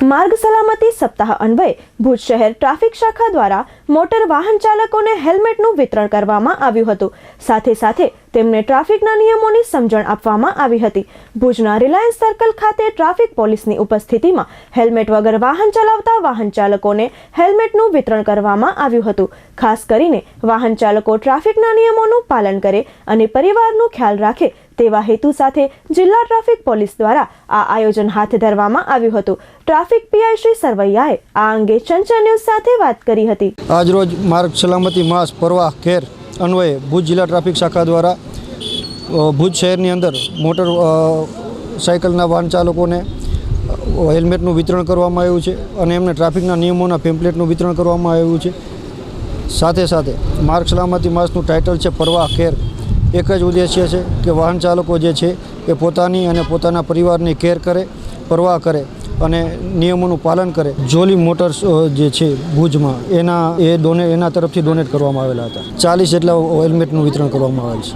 માર્ગ સલામતી સપ્તાહ અન્વયે ભુજ શહેર ટ્રાફિક શાખા દ્વારા મોટર વાહન ચાલકોને હેલ્મેટનું વિતરણ કરવામાં આવ્યું હતું। સાથે સાથે તેમને ટ્રાફિકના નિયમોની સમજણ આપવામાં આવી હતી। ભુજના રિલાયન્સ સર્કલ ખાતે ટ્રાફિક પોલીસની ઉપસ્થિતિમાં હેલ્મેટ વગર વાહન ચલાવતા વાહન ચાલકોને હેલ્મેટનું વિતરણ કરવામાં આવ્યું હતું। ખાસ કરીને વાહન ચાલકો ટ્રાફિકના નિયમોનું પાલન કરે અને પરિવારનો ખ્યાલ રાખે તેવા હેતુ સાથે જિલ્લા ટ્રાફિક પોલીસ દ્વારા આ આયોજન હાથ ધરવામાં આવ્યું હતું। ટ્રાફિક પીઆઈ શ્રી સરવૈયાએ આ અંગે ચંચળ ન્યૂઝ સાથે વાત કરી હતી। આજરોજ માર્ગ સલામતી માસ પરવા કેર અન્વયે ભુજ જિલ્લા ટ્રાફિક શાખા દ્વારા ભુજ શહેરની અંદર મોટર સાયકલના વાહન ચાલકોને હેલ્મેટનું વિતરણ કરવામાં આવ્યું છે અને એમને ટ્રાફિકના નિયમોના પેમ્પલેટનું વિતરણ કરવામાં આવ્યું છે। સાથે સાથે માર્ગ સલામતી માસનું ટાઇટલ છે પરવા કેર। એક જ ઉદ્દેશ્ય છે કે વાહન ચાલકો જે છે એ પોતાની અને પોતાના પરિવારની કેર કરે, પરવા કરે અને નિયમોનું પાલન કરે। જોલી મોટર્સ જે છે ભુજમાં એના તરફથી ડોનેટ કરવામાં આવેલા હતા। 40 જેટલા હેલ્મેટનું વિતરણ કરવામાં આવેલ છે।